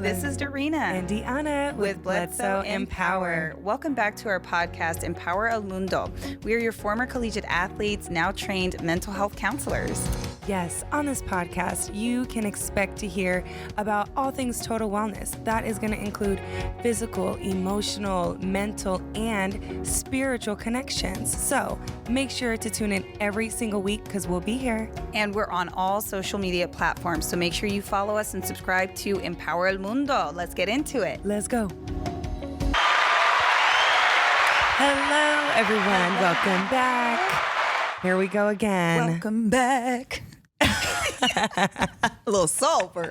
This is Darina and Deanna with Bledsoe Empower. Welcome back to our podcast, Empower El Mundo. We are your former collegiate athletes, now trained mental health counselors. Yes, on this podcast, you can expect to hear about all things total wellness. That is going to include physical, emotional, mental, and spiritual connections. So make sure to tune in every single week because we'll be here. And we're on all social media platforms, so make sure you follow us and subscribe to Empower El Mundo. Let's get into it. Let's go. Hello, everyone. Welcome back. Here we go again. Welcome back. A little soul for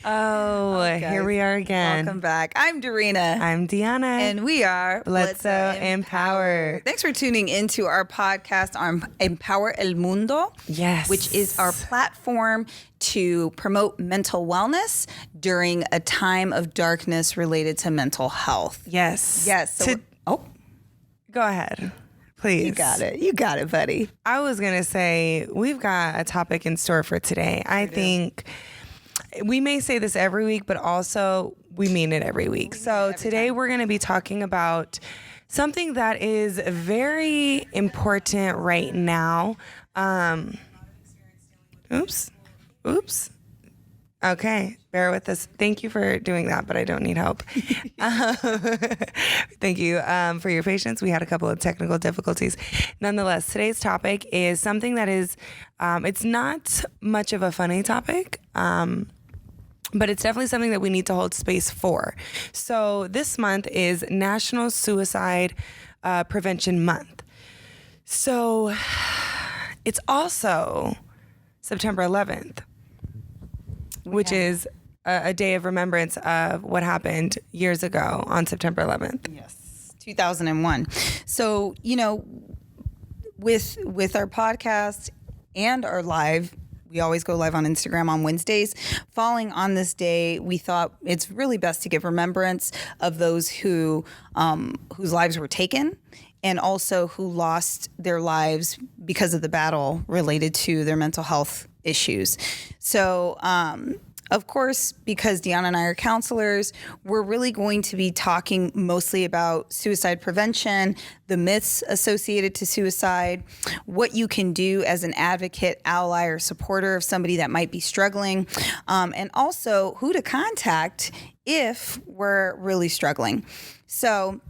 Here we are again. Welcome back. I'm Darina. I'm Deanna. And we are Bledsoe Empower. Thanks for tuning into our podcast on Empower El Mundo. Yes. Which is our platform to promote mental wellness during a time of darkness related to mental health. Yes. Yes. So go ahead. Please. You got it. You got it, buddy. I was going to say, we've got a topic in store for today. I think we may say this every week, but also we mean it every week. So today we're going to be talking about something that is very important right now. Oops. Okay, bear with us. Thank you for doing that, but I don't need help. Thank you for your patience. We had a couple of technical difficulties. Nonetheless, today's topic is something that is, it's not much of a funny topic, but it's definitely something that we need to hold space for. So this month is National Suicide Prevention Month. So it's also September 11th. Which is a day of remembrance of what happened years ago on September 11th. Yes, 2001. So, with our podcast and our live, we always go live on Instagram on Wednesdays. Falling on this day, we thought it's really best to give remembrance of those whose lives were taken and also who lost their lives because of the battle related to their mental health issues. So, of course, because Deanna and I are counselors, we're really going to be talking mostly about suicide prevention, the myths associated to suicide, what you can do as an advocate, ally, or supporter of somebody that might be struggling, and also who to contact if we're really struggling. So,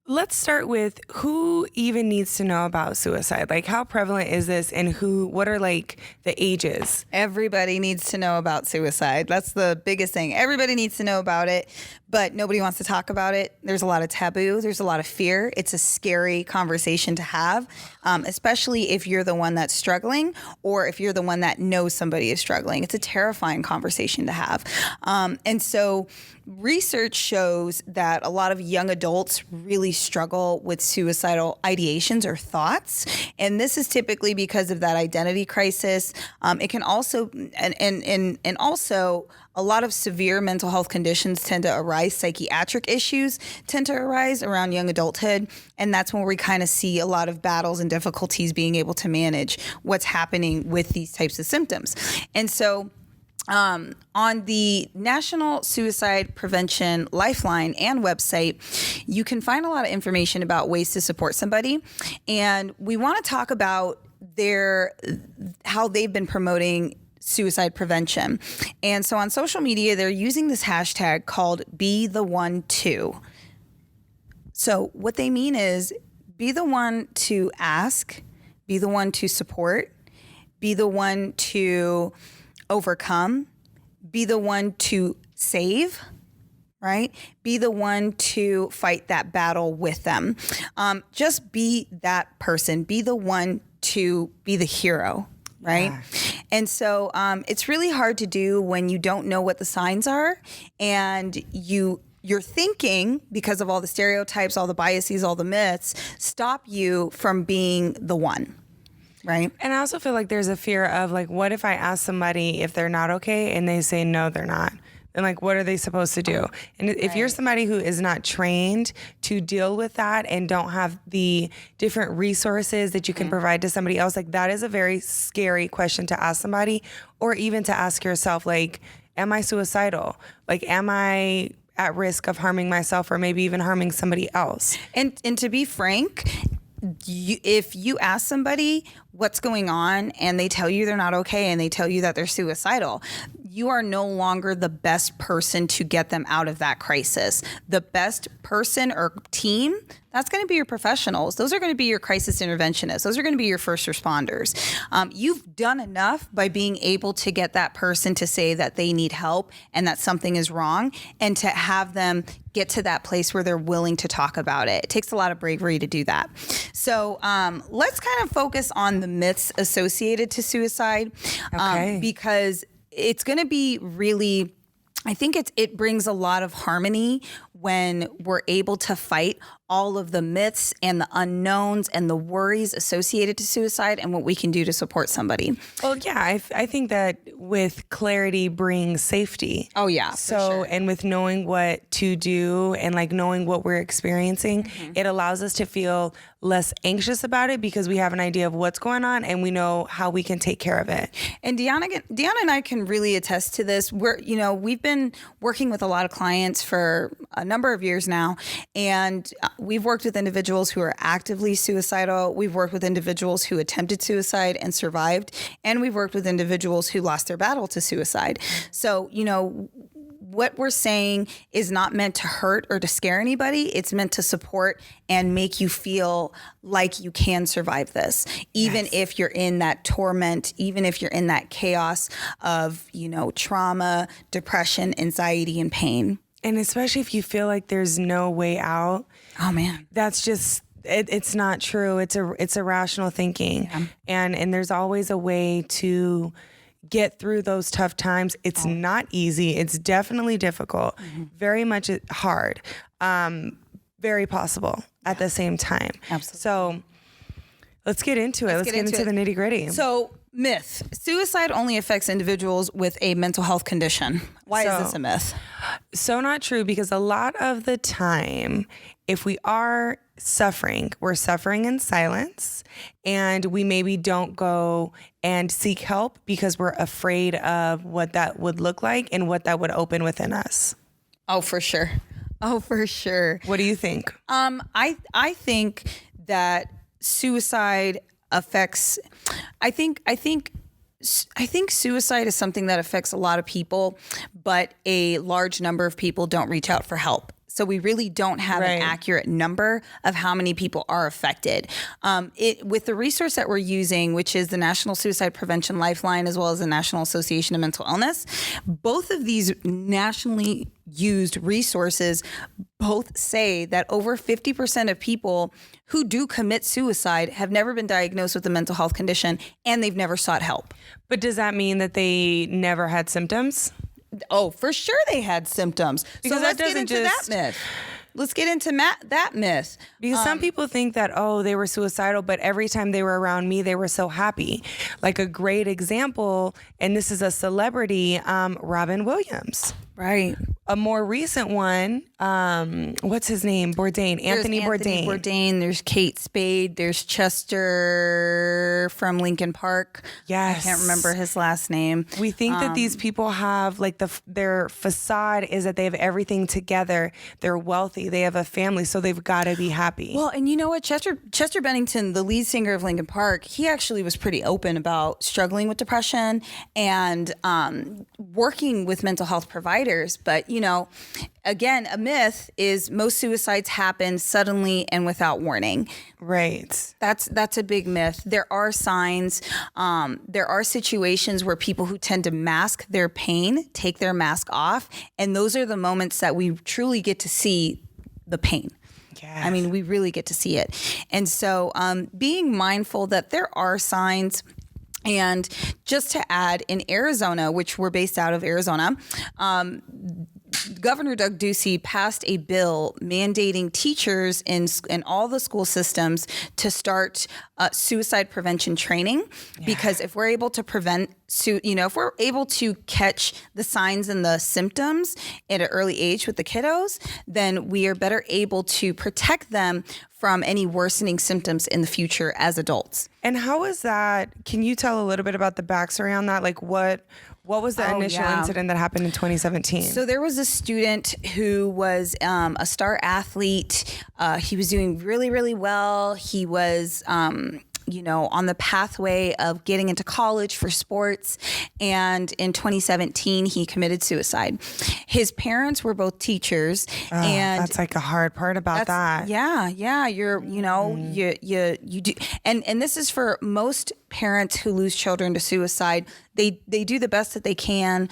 let's start with who even needs to know about suicide. Like, how prevalent is this and what are like the ages? Everybody needs to know about suicide. That's the biggest thing. Everybody needs to know about it, but nobody wants to talk about it. There's a lot of taboo. There's a lot of fear. It's a scary conversation to have, especially if you're the one that's struggling or if you're the one that knows somebody is struggling. It's a terrifying conversation to have. And so research shows that a lot of young adults really struggle with suicidal ideations or thoughts. And this is typically because of that identity crisis. It can also, and also a lot of severe mental health conditions tend to arise. Psychiatric issues tend to arise around young adulthood. And that's when we kind of see a lot of battles and difficulties being able to manage what's happening with these types of symptoms. And so on the National Suicide Prevention Lifeline and website, you can find a lot of information about ways to support somebody. And we want to talk about how they've been promoting suicide prevention. And so on social media, they're using this hashtag called Be the One To. So what they mean is be the one to ask, be the one to support, be the one to overcome, be the one to save, right? Be the one to fight that battle with them. Just be that person. Be the one to be the hero, right? Yeah. And so it's really hard to do when you don't know what the signs are and you're thinking, because of all the stereotypes, all the biases, all the myths, stop you from being the one. Right. And I also feel like there's a fear of like, what if I ask somebody if they're not okay and they say, no, they're not? And like, what are they supposed to do? And if you're somebody who is not trained to deal with that and don't have the different resources that you can provide to somebody else, like that is a very scary question to ask somebody, or even to ask yourself, like, am I suicidal? Like, am I at risk of harming myself or maybe even harming somebody else? And to be frank, if you ask somebody what's going on and they tell you they're not okay and they tell you that they're suicidal, you are no longer the best person to get them out of that crisis. The best person or team, that's going to be your professionals. Those are going to be your crisis interventionists. Those are going to be your first responders. You've done enough by being able to get that person to say that they need help and that something is wrong, and to have them get to that place where they're willing to talk about it. It takes a lot of bravery to do that. So let's kind of focus on the myths associated to suicide, because it's going to be really, I think it brings a lot of harmony when we're able to fight all of the myths and the unknowns and the worries associated to suicide and what we can do to support somebody. Well, yeah, I think that with clarity brings safety. Oh, yeah. So, sure. And with knowing what to do and like knowing what we're experiencing, it allows us to feel less anxious about it because we have an idea of what's going on and we know how we can take care of it. And Deanna and I can really attest to this. We've been working with a lot of clients for a number of years now, and we've worked with individuals who are actively suicidal. We've worked with individuals who attempted suicide and survived, and we've worked with individuals who lost their battle to suicide. So, what we're saying is not meant to hurt or to scare anybody. It's meant to support and make you feel like you can survive this, even if you're in that torment, even if you're in that chaos of, trauma, depression, anxiety, and pain. And especially if you feel like there's no way out. Oh, man. That's just, it's not true. It's irrational thinking. Yeah. And there's always a way to get through those tough times. It's not easy. It's definitely difficult, very much hard, very possible at the same time. Absolutely. So let's get into it. Let's get into the nitty gritty. So myth, suicide only affects individuals with a mental health condition. Why is this a myth? So not true, because a lot of the time, if we are suffering, we're suffering in silence, and we maybe don't go and seek help because we're afraid of what that would look like and what that would open within us. Oh, for sure. Oh, for sure. What do you think? I think that suicide affects, I think suicide is something that affects a lot of people, but a large number of people don't reach out for help. So we really don't have an accurate number of how many people are affected. With the resource that we're using, which is the National Suicide Prevention Lifeline, as well as the National Association of Mental Illness, both of these nationally used resources both say that over 50% of people who do commit suicide have never been diagnosed with a mental health condition, and they've never sought help. But does that mean that they never had symptoms? Oh, for sure they had symptoms. Because so let's get into that myth. Let's get into that myth. Because some people think that, they were suicidal, but every time they were around me, they were so happy. Like a great example, and this is a celebrity, Robin Williams. Right. A more recent one, what's his name? Bourdain, Anthony Bourdain. There's Kate Spade. There's Chester from Lincoln Park. Yes. I can't remember his last name. We think that these people have their facade is that they have everything together. They're wealthy. They have a family, so they've got to be happy. Well, and you know what? Chester Bennington, the lead singer of Lincoln Park, he actually was pretty open about struggling with depression and working with mental health providers. But, again, a myth is most suicides happen suddenly and without warning. Right. That's a big myth. There are signs. There are situations where people who tend to mask their pain take their mask off. And those are the moments that we truly get to see the pain. Yes. I mean, we really get to see it. And so being mindful that there are signs. And just to add, in Arizona, which we're based out of Arizona, Governor Doug Ducey passed a bill mandating teachers in all the school systems to start suicide prevention training. Yeah. Because if we're able to prevent if we're able to catch the signs and the symptoms at an early age with the kiddos, then we are better able to protect them from any worsening symptoms in the future as adults. And how was that? Can you tell a little bit about the backstory on that? Like what was the initial incident that happened in 2017? So there was a student who was a star athlete. He was doing really, really well. He was on the pathway of getting into college for sports. And in 2017, he committed suicide. His parents were both teachers. And that's like a hard part about that. Yeah. You do. And this is for most parents who lose children to suicide. They do the best that they can.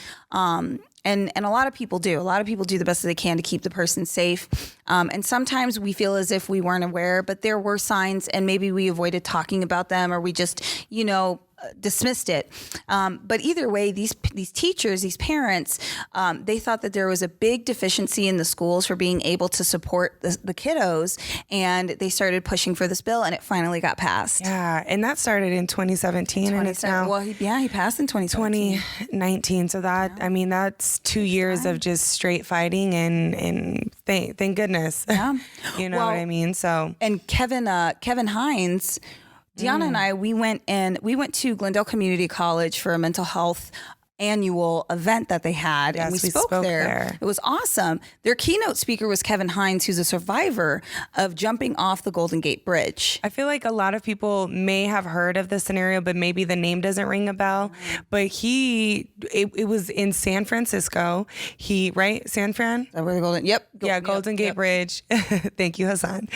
And a lot of people do. A lot of people do the best that they can to keep the person safe. And sometimes we feel as if we weren't aware, but there were signs and maybe we avoided talking about them or we just, dismissed it. But either way, these teachers, these parents, they thought that there was a big deficiency in the schools for being able to support the kiddos. And they started pushing for this bill and it finally got passed. Yeah. And that started in 2017 and it's now. Well, he passed in 2019. So that's 2 years of just straight fighting and thank goodness. Yeah. You know what I mean? So. And Kevin Hines, Deanna and I, we went to Glendale Community College for a mental health annual event that they had. Yes, and we spoke there. It was awesome. Their keynote speaker was Kevin Hines, who's a survivor of jumping off the Golden Gate Bridge. I feel like a lot of people may have heard of this scenario, but maybe the name doesn't ring a bell. But it was in San Francisco. San Fran? Is that where the Golden? Yep. Golden Gate Bridge. Thank you, Hassan,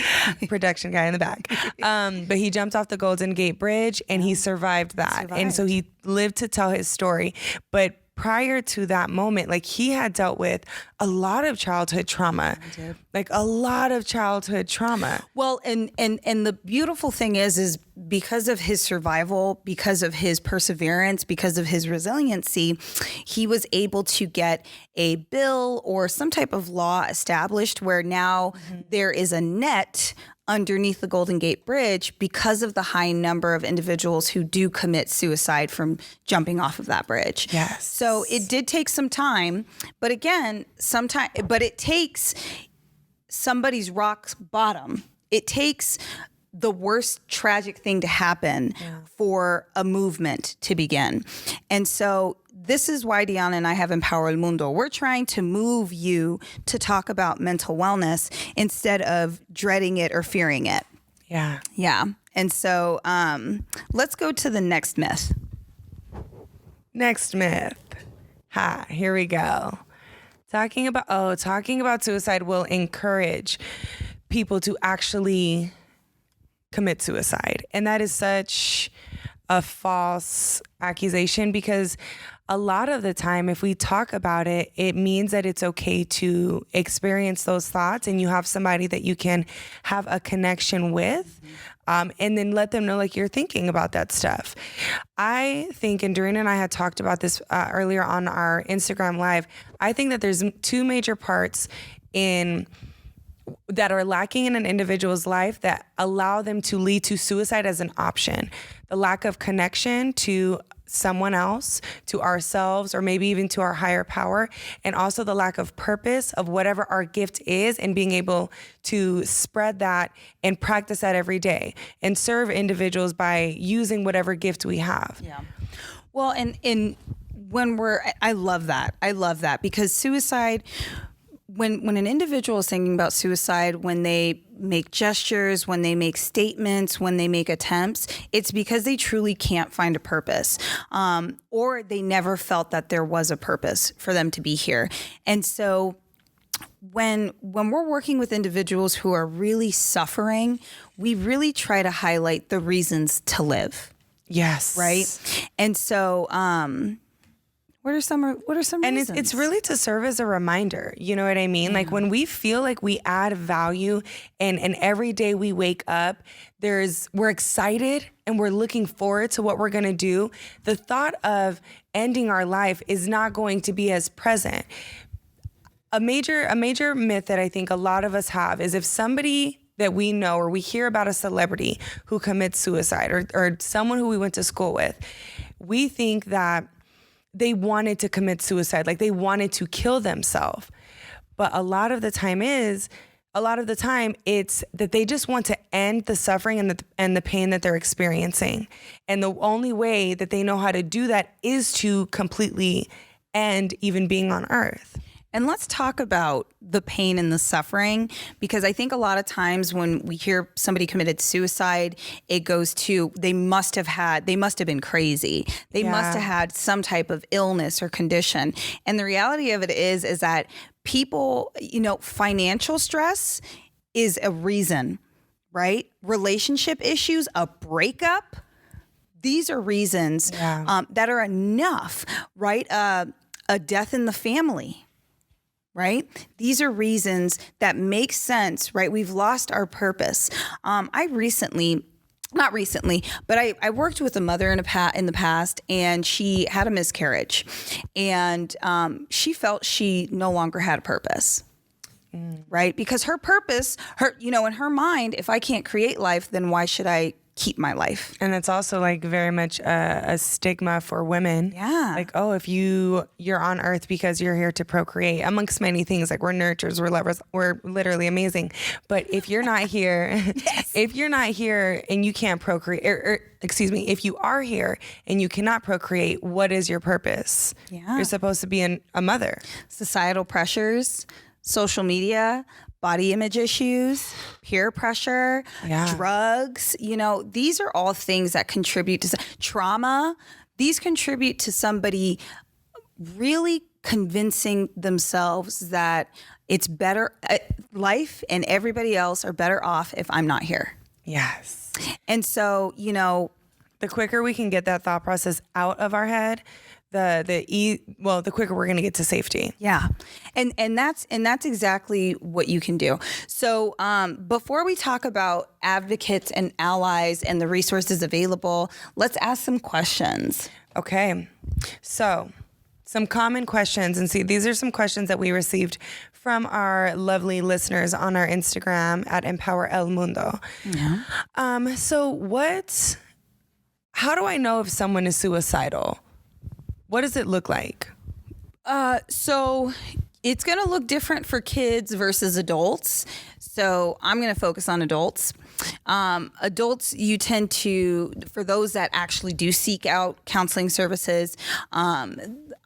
production guy in the back. But he jumped off the Golden Gate Bridge and he survived that. And so he lived to tell his story. But prior to that moment, like he had dealt with a lot of childhood trauma, Well, and the beautiful thing is because of his survival, because of his perseverance, because of his resiliency, he was able to get a bill or some type of law established where now there is a net underneath the Golden Gate Bridge because of the high number of individuals who do commit suicide from jumping off of that bridge. Yes. So it did take some time, but again, but it takes somebody's rock bottom. It takes the worst tragic thing to happen for a movement to begin. And so this is why Diana and I have Empower El Mundo. We're trying to move you to talk about mental wellness instead of dreading it or fearing it. Yeah. Yeah. And so let's go to the next myth. Next myth. Here we go. Talking about suicide will encourage people to actually commit suicide. And that is such a false accusation because a lot of the time, if we talk about it, it means that it's okay to experience those thoughts and you have somebody that you can have a connection with. And then let them know like you're thinking about that stuff. I think, and Doreen and I had talked about this earlier on our Instagram Live, I think that there's two major parts that are lacking in an individual's life that allow them to lead to suicide as an option. The lack of connection to someone else, to ourselves, or maybe even to our higher power, and also the lack of purpose of whatever our gift is and being able to spread that and practice that every day and serve individuals by using whatever gift we have. Yeah. Well, and when I love that because suicide, when an individual is thinking about suicide, when they make gestures, when they make statements, when they make attempts, it's because they truly can't find a purpose, or they never felt that there was a purpose for them to be here. And so when we're working with individuals who are really suffering, we really try to highlight the reasons to live. Yes. Right. And so, what are some and reasons? it's really to serve as a reminder. You know what I mean? Like when we feel like we add value and every day we wake up, we're excited and we're looking forward to what we're going to do. The thought of ending our life is not going to be as present. A major myth that I think a lot of us have is if somebody that we know or we hear about a celebrity who commits suicide or someone who we went to school with, we think that they wanted to commit suicide, like they wanted to kill themselves. But a lot of the time it's that they just want to end the suffering and the pain that they're experiencing. And the only way that they know how to do that is to completely end even being on earth. And let's talk about the pain and the suffering, because I think a lot of times when we hear somebody committed suicide, it goes to they must have been crazy. They must have had some type of illness or condition. And the reality of it is that people, financial stress is a reason, right? Relationship issues, a breakup, these are reasons that are enough, right? A death in the family. Right? These are reasons that make sense, right? We've lost our purpose. Not recently, but I worked with a mother in the past, and she had a miscarriage, and she felt she no longer had a purpose. Right? Because her purpose, in her mind, if I can't create life, then why should I keep my life? And it's also like very much a stigma for women. Yeah. Like, oh, if you're on earth because you're here to procreate, amongst many things, like we're nurturers, we're lovers, we're literally amazing. But if you're not here, if you're not here and you can't procreate, if you are here and you cannot procreate, what is your purpose? Yeah. You're supposed to be a mother. Societal pressures, social media, body image issues, peer pressure, drugs, these are all things that contribute to trauma. These contribute to somebody really convincing themselves that it's better, life and everybody else are better off if I'm not here. Yes. And so, the quicker we can get that thought process out of our head, the quicker we're going to get to safety. Yeah. And that's exactly what you can do. So before we talk about advocates and allies and the resources available, let's ask some questions. Okay. So some common questions, and see, these are some questions that we received from our lovely listeners on our Instagram at Empower El Mundo. Yeah. How do I know if someone is suicidal? What does it look like? So it's going to look different for kids versus adults. So I'm going to focus on adults. Adults, you tend to, for those that actually do seek out counseling services,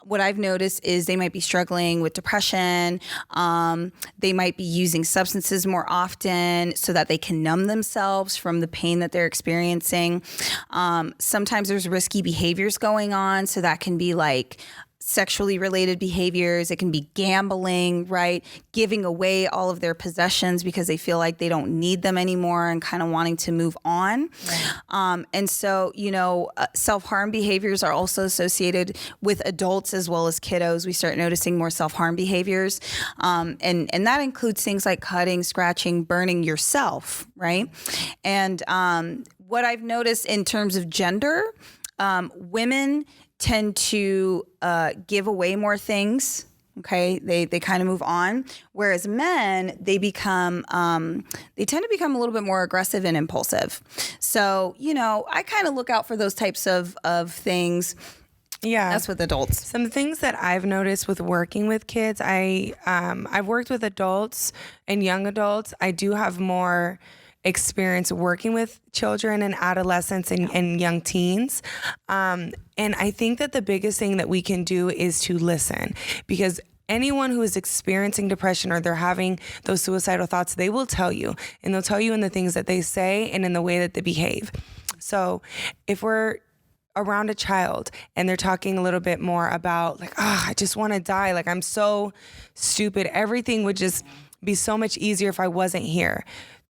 what I've noticed is they might be struggling with depression. They might be using substances more often so that they can numb themselves from the pain that they're experiencing. Sometimes there's risky behaviors going on. So that can be like sexually related behaviors. It can be gambling, right? Giving away all of their possessions because they feel like they don't need them anymore and kind of wanting to move on. Right. And so, self-harm behaviors are also associated with adults as well as kiddos. We start noticing more self-harm behaviors. And that includes things like cutting, scratching, burning yourself, right? And what I've noticed in terms of gender, women tend to give away more things. Okay, they kind of move on, whereas men they tend to become a little bit more aggressive and impulsive. So I kind of look out for those types of things. Yeah, that's with adults. Some things that I've noticed with working with kids, I've worked with adults and young adults. I do have more experience working with children and adolescents and young teens. And I think that the biggest thing that we can do is to listen, because anyone who is experiencing depression or they're having those suicidal thoughts, they will tell you, and they'll tell you in the things that they say and in the way that they behave. So if we're around a child and they're talking a little bit more about like, I just want to die. Like, I'm so stupid. Everything would just be so much easier if I wasn't here.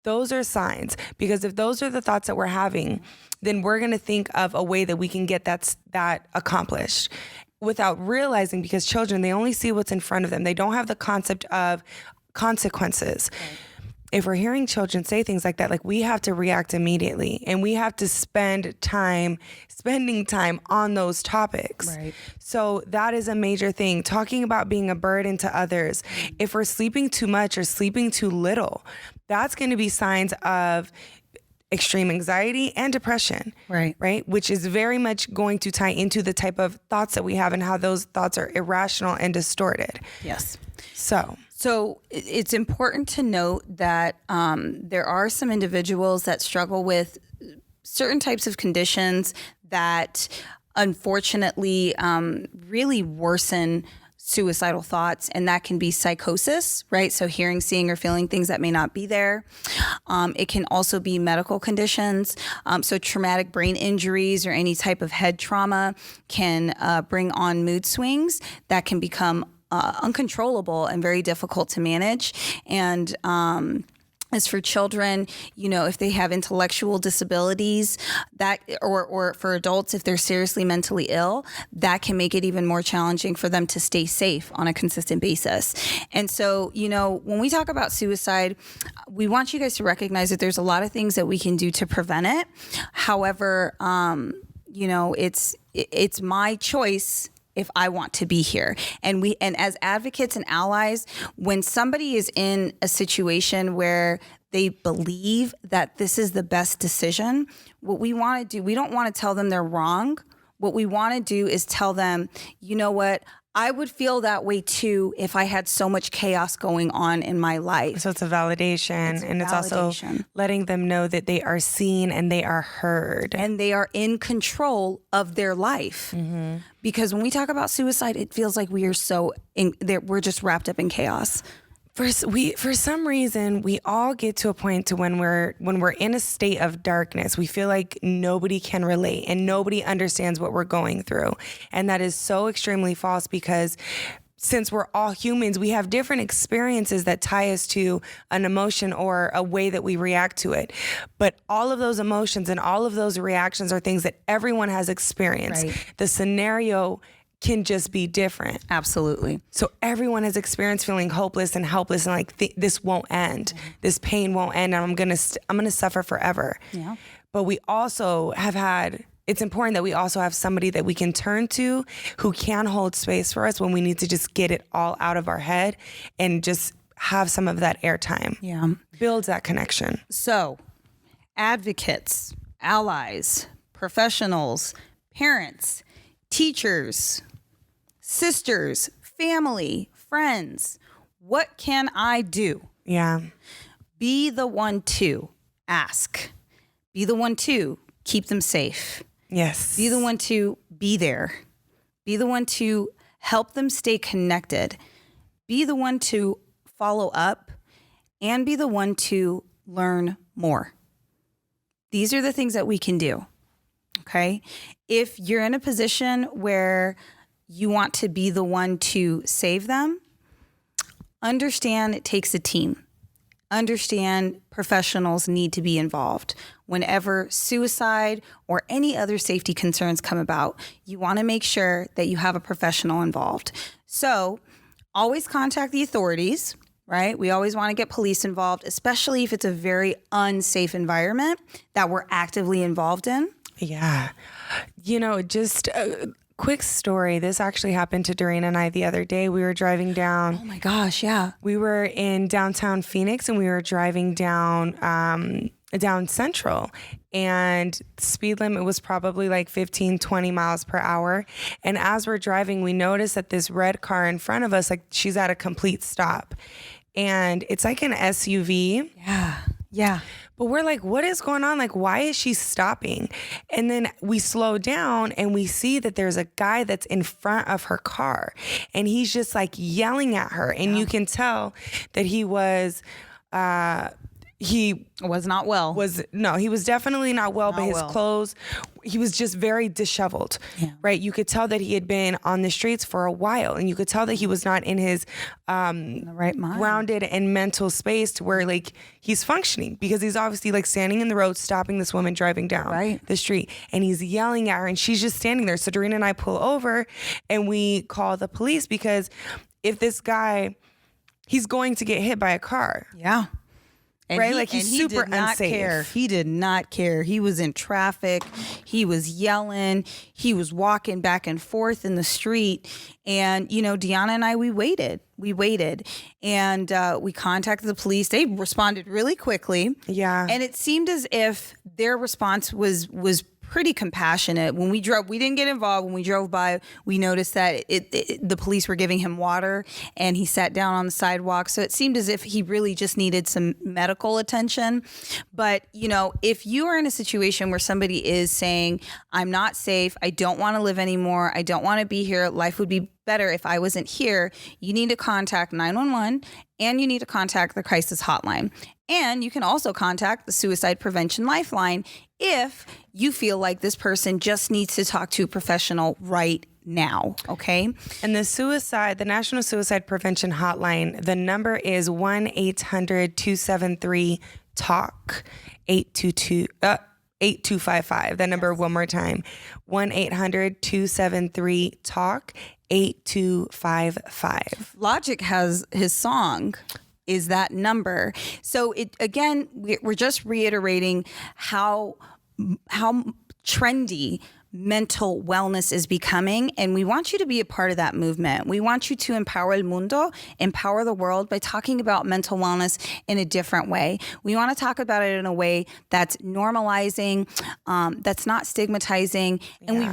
Those are signs, because if those are the thoughts that we're having, then we're going to think of a way that we can get that accomplished without realizing, because children, they only see what's in front of them. They don't have the concept of consequences. Right. If we're hearing children say things like that, like, we have to react immediately, and we have to spending time on those topics. Right. So that is a major thing. Talking about being a burden to others. If we're sleeping too much or sleeping too little, that's going to be signs of extreme anxiety and depression. Right. Which is very much going to tie into the type of thoughts that we have and how those thoughts are irrational and distorted. Yes. So it's important to note that there are some individuals that struggle with certain types of conditions that unfortunately really worsen suicidal thoughts, and that can be psychosis, right? So hearing, seeing, or feeling things that may not be there. It can also be medical conditions. So traumatic brain injuries or any type of head trauma can bring on mood swings that can become uncontrollable and very difficult to manage. And as for children, if they have intellectual disabilities, that or for adults, if they're seriously mentally ill, that can make it even more challenging for them to stay safe on a consistent basis. And so, when we talk about suicide, we want you guys to recognize that there's a lot of things that we can do to prevent it. However, it's my choice if I want to be here. And as advocates and allies, when somebody is in a situation where they believe that this is the best decision, what we want to do, we don't want to tell them they're wrong. What we want to do is tell them, you know what? I would feel that way too if I had so much chaos going on in my life. So it's a validation. It's also letting them know that they are seen and they are heard. And they are in control of their life. Mm-hmm. Because when we talk about suicide, it feels like we are we're just wrapped up in chaos. For some reason, we all get to a point to when we're in a state of darkness, we feel like nobody can relate and nobody understands what we're going through. And that is so extremely false, because since we're all humans, we have different experiences that tie us to an emotion or a way that we react to it. But all of those emotions and all of those reactions are things that everyone has experienced. Right. The scenario can just be different. Absolutely. So everyone has experienced feeling hopeless and helpless and like this won't end. Mm-hmm. This pain won't end, and I'm gonna suffer forever. Yeah. But we also it's important that we also have somebody that we can turn to who can hold space for us when we need to just get it all out of our head and just have some of that airtime. Yeah. Build that connection. So, advocates, allies, professionals, parents, teachers, sisters, family, friends, what can I do? Yeah. Be the one to ask. Be the one to keep them safe. Yes. Be the one to be there. Be the one to help them stay connected. Be the one to follow up, and be the one to learn more. These are the things that we can do. Okay? If you're in a position where you want to be the one to save them, understand it takes a team. Understand professionals need to be involved. Whenever suicide or any other safety concerns come about, you want to make sure that you have a professional involved. So always contact the authorities, right? We always want to get police involved, especially if it's a very unsafe environment that we're actively involved in. Yeah. Just a quick story. This actually happened to Doreen and I the other day. We were driving down. Oh my gosh, yeah. We were in downtown Phoenix, and we were driving down Central, and the speed limit was probably like 15, 20 miles per hour. And as we're driving, we noticed that this red car in front of us, like she's at a complete stop, and it's like an SUV. Yeah. But we're like, what is going on? Like, why is she stopping? And then we slow down and we see that there's a guy that's in front of her car, and he's just like yelling at her. And you can tell that he was not well. He was definitely not well, but his clothes, he was just very disheveled, right? You could tell that he had been on the streets for a while, and you could tell that he was not in his in the right mind, grounded and mental space to where like he's functioning, because he's obviously like standing in the road, stopping this woman driving down the street, and he's yelling at her, and she's just standing there. So Doreen and I pull over and we call the police, because if this guy, he's going to get hit by a car. Yeah. right? Like he's super did not unsafe. care. He did not care. He was in traffic. He was yelling. He was walking back and forth in the street. And, you know, Deanna and I, we waited. And we contacted the police. They responded really quickly. Yeah. And it seemed as if their response was pretty compassionate. When we drove, we didn't get involved. When we drove by, we noticed that the police were giving him water, and he sat down on the sidewalk. So it seemed as if he really just needed some medical attention. But, you know, if you are in a situation where somebody is saying, I'm not safe, I don't want to live anymore, I don't want to be here, life would be better if I wasn't here, you need to contact 911, and you need to contact the crisis hotline. And you can also contact the Suicide Prevention Lifeline if you feel like this person just needs to talk to a professional right now, okay? And the National Suicide Prevention Hotline, the number is 1-800-273-TALK, 8255. That number one more time, 1-800-273-TALK, 8255. Logic has his song is that number. So it again, we're just reiterating how trendy mental wellness is becoming, and we want you to be a part of that movement. We want you to empower el mundo, empower the world by talking about mental wellness in a different way. We want to talk about it in a way that's normalizing, that's not stigmatizing, and we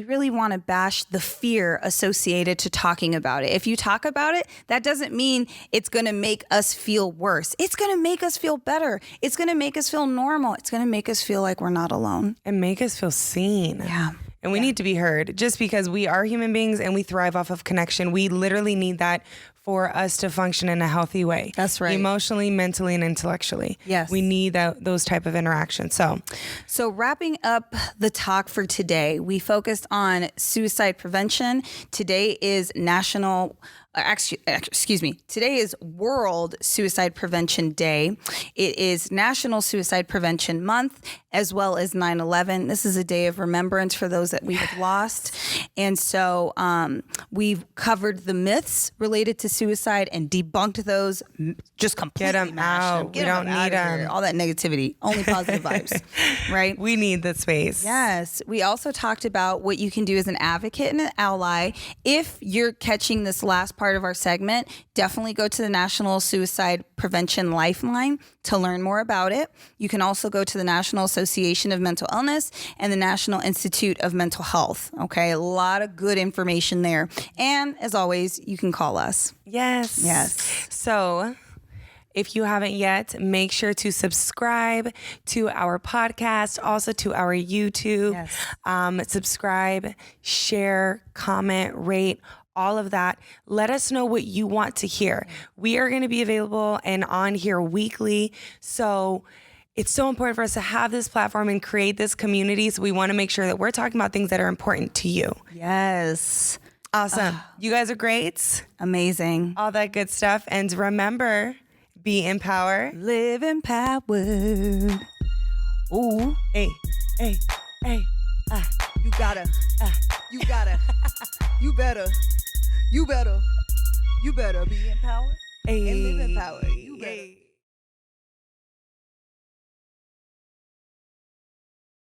really want to bash the fear associated to talking about it. If you talk about it, that doesn't mean it's going to make us feel worse. It's going to make us feel better. It's going to make us feel normal. It's going to make us feel like we're not alone. And make us feel seen. Yeah. And we need to be heard just because we are human beings and we thrive off of connection. We literally need that for us to function in a healthy way. That's right. Emotionally, mentally, and intellectually. Yes. We need those type of interactions. So wrapping up the talk for today, we focused on suicide prevention. Today is today is World Suicide Prevention Day. It is National Suicide Prevention Month, as well as 9/11. This is a day of remembrance for those that we have lost. And so we've covered the myths related to suicide and debunked those, just completely. Get them out. We don't need them. All that negativity, only positive vibes, right? We need the space. Yes. We also talked about what you can do as an advocate and an ally. If you're catching this last part of our segment, definitely go to the National Suicide Prevention Lifeline to learn more about it. You can also go to the National Association of Mental Illness and the National Institute of Mental Health. Okay, a lot of good information there. And as always, you can call us. Yes. So if you haven't yet, make sure to subscribe to our podcast, also to our YouTube. Yes. Subscribe, share, comment, rate, all of that. Let us know what you want to hear. We are going to be available and on here weekly. So it's so important for us to have this platform and create this community. So we want to make sure that we're talking about things that are important to you. Yes. Awesome. You guys are great. Amazing. All that good stuff. And remember, be in power. Live empowered. Ooh. Hey. You gotta. You better be empowered and live empowered. You better.